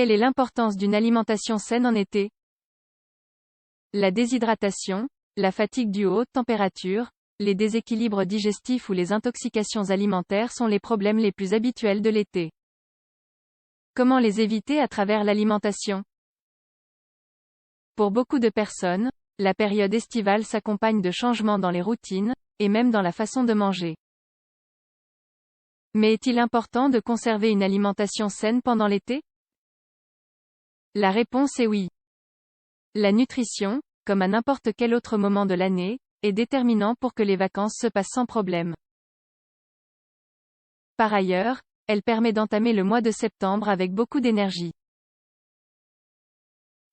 Quelle est l'importance d'une alimentation saine en été? La déshydratation, la fatigue due aux hautes températures, les déséquilibres digestifs ou les intoxications alimentaires sont les problèmes les plus habituels de l'été. Comment les éviter à travers l'alimentation? Pour beaucoup de personnes, la période estivale s'accompagne de changements dans les routines, et même dans la façon de manger. Mais est-il important de conserver une alimentation saine pendant l'été? La réponse est oui. La nutrition, comme à n'importe quel autre moment de l'année, est déterminant pour que les vacances se passent sans problème. Par ailleurs, elle permet d'entamer le mois de septembre avec beaucoup d'énergie.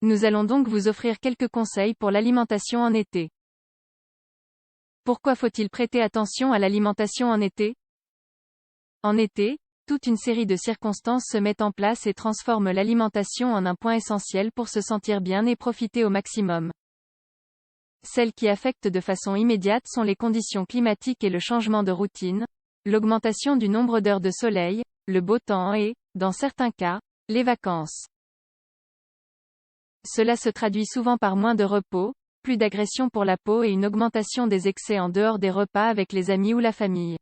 Nous allons donc vous offrir quelques conseils pour l'alimentation en été. Pourquoi faut-il prêter attention à l'alimentation en été? En été, toute une série de circonstances se mettent en place et transforment l'alimentation en un point essentiel pour se sentir bien et profiter au maximum. Celles qui affectent de façon immédiate sont les conditions climatiques et le changement de routine, l'augmentation du nombre d'heures de soleil, le beau temps et, dans certains cas, les vacances. Cela se traduit souvent par moins de repos, plus d'agression pour la peau et une augmentation des excès en dehors des repas avec les amis ou la famille.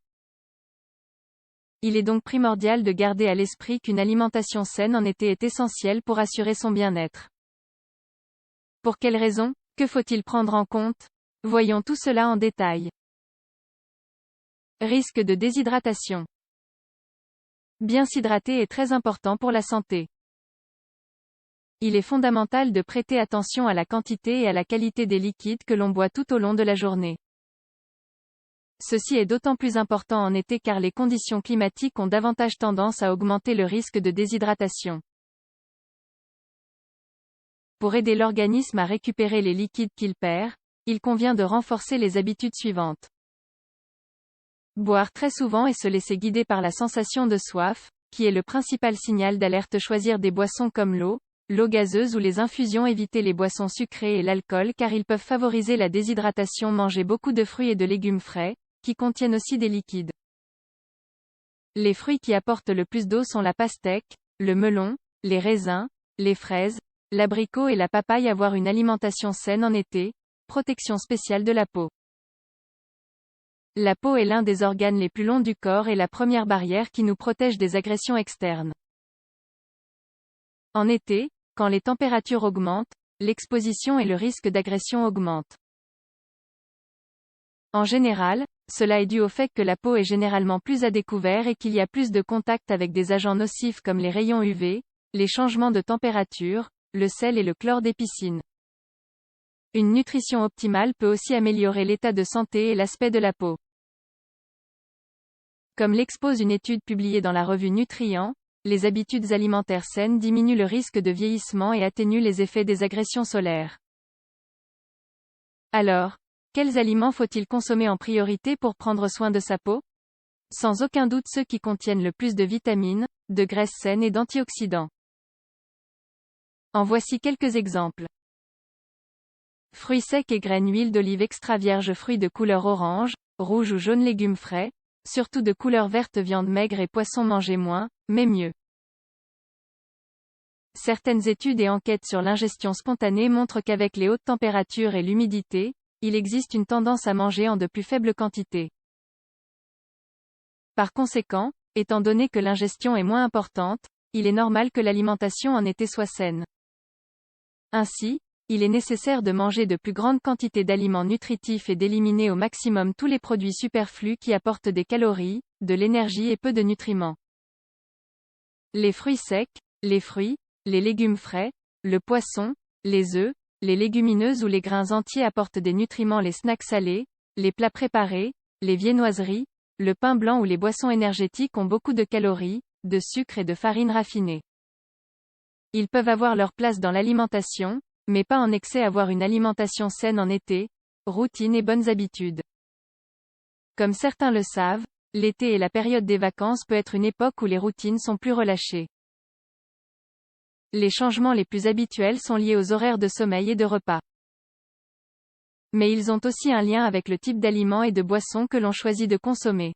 Il est donc primordial de garder à l'esprit qu'une alimentation saine en été est essentielle pour assurer son bien-être. Pour quelles raisons? Que faut-il prendre en compte? Voyons tout cela en détail. Risque de déshydratation. Bien s'hydrater est très important pour la santé. Il est fondamental de prêter attention à la quantité et à la qualité des liquides que l'on boit tout au long de la journée. Ceci est d'autant plus important en été car les conditions climatiques ont davantage tendance à augmenter le risque de déshydratation. Pour aider l'organisme à récupérer les liquides qu'il perd, il convient de renforcer les habitudes suivantes. Boire très souvent et se laisser guider par la sensation de soif, qui est le principal signal d'alerte. Choisir des boissons comme l'eau gazeuse ou les infusions. Éviter les boissons sucrées et l'alcool car ils peuvent favoriser la déshydratation. Manger beaucoup de fruits et de légumes frais, qui contiennent aussi des liquides. Les fruits qui apportent le plus d'eau sont la pastèque, le melon, les raisins, les fraises, l'abricot et la papaye. Avoir une alimentation saine en été, protection spéciale de la peau. La peau est l'un des organes les plus longs du corps et la première barrière qui nous protège des agressions externes. En été, quand les températures augmentent, l'exposition et le risque d'agression augmentent. En général, cela est dû au fait que la peau est généralement plus à découvert et qu'il y a plus de contact avec des agents nocifs comme les rayons UV, les changements de température, le sel et le chlore des piscines. Une nutrition optimale peut aussi améliorer l'état de santé et l'aspect de la peau. Comme l'expose une étude publiée dans la revue Nutrient, les habitudes alimentaires saines diminuent le risque de vieillissement et atténuent les effets des agressions solaires. Alors, quels aliments faut-il consommer en priorité pour prendre soin de sa peau? Sans aucun doute ceux qui contiennent le plus de vitamines, de graisses saines et d'antioxydants. En voici quelques exemples. Fruits secs et graines. Huile d'olive extra vierge. Fruits de couleur orange, rouge ou jaune. Légumes frais, surtout de couleur verte. Viande maigre et poissons. Mangez moins, mais mieux. Certaines études et enquêtes sur l'ingestion spontanée montrent qu'avec les hautes températures et l'humidité, il existe une tendance à manger en de plus faibles quantités. Par conséquent, étant donné que l'ingestion est moins importante, il est normal que l'alimentation en été soit saine. Ainsi, il est nécessaire de manger de plus grandes quantités d'aliments nutritifs et d'éliminer au maximum tous les produits superflus qui apportent des calories, de l'énergie et peu de nutriments. Les fruits secs, les fruits, les légumes frais, le poisson, les œufs, les légumineuses ou les grains entiers apportent des nutriments. Les snacks salés, les plats préparés, les viennoiseries, le pain blanc ou les boissons énergétiques ont beaucoup de calories, de sucre et de farine raffinée. Ils peuvent avoir leur place dans l'alimentation, mais pas en excès. Avoir une alimentation saine en été, routine et bonnes habitudes. Comme certains le savent, l'été et la période des vacances peut être une époque où les routines sont plus relâchées. Les changements les plus habituels sont liés aux horaires de sommeil et de repas. Mais ils ont aussi un lien avec le type d'aliments et de boissons que l'on choisit de consommer.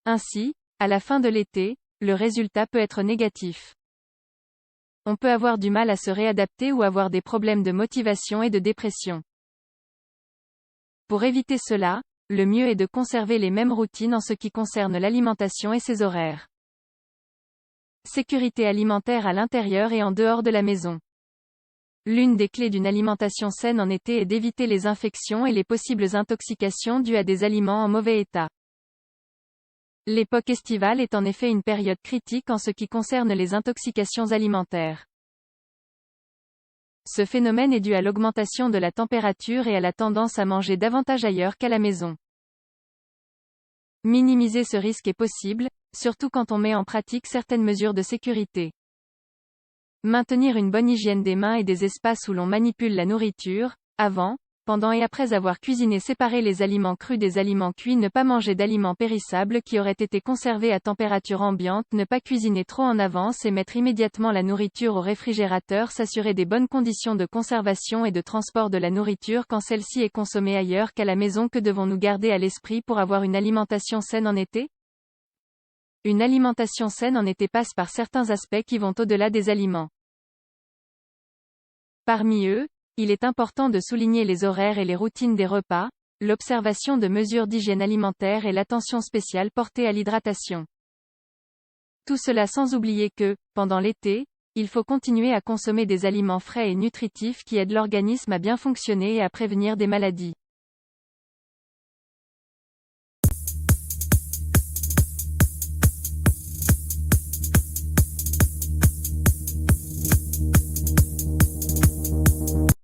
Ainsi, à la fin de l'été, le résultat peut être négatif. on peut avoir du mal à se réadapter ou avoir des problèmes de motivation et de dépression. Pour éviter cela, le mieux est de conserver les mêmes routines en ce qui concerne l'alimentation et ses horaires. Sécurité alimentaire à l'intérieur et en dehors de la maison. L'une des clés d'une alimentation saine en été est d'éviter les infections et les possibles intoxications dues à des aliments en mauvais état. L'époque estivale est en effet une période critique en ce qui concerne les intoxications alimentaires. Ce phénomène est dû à l'augmentation de la température et à la tendance à manger davantage ailleurs qu'à la maison. Minimiser ce risque est possible, surtout quand on met en pratique certaines mesures de sécurité. Maintenir une bonne hygiène des mains et des espaces où l'on manipule la nourriture, avant, pendant et après avoir cuisiné. Séparer les aliments crus des aliments cuits. Ne pas manger d'aliments périssables qui auraient été conservés à température ambiante. Ne pas cuisiner trop en avance et mettre immédiatement la nourriture au réfrigérateur. S'assurer des bonnes conditions de conservation et de transport de la nourriture quand celle-ci est consommée ailleurs qu'à la maison. Que devons-nous garder à l'esprit pour avoir une alimentation saine en été? Une alimentation saine en été passe par certains aspects qui vont au-delà des aliments. Parmi eux, il est important de souligner les horaires et les routines des repas, l'observation de mesures d'hygiène alimentaire et l'attention spéciale portée à l'hydratation. Tout cela sans oublier que, pendant l'été, il faut continuer à consommer des aliments frais et nutritifs qui aident l'organisme à bien fonctionner et à prévenir des maladies.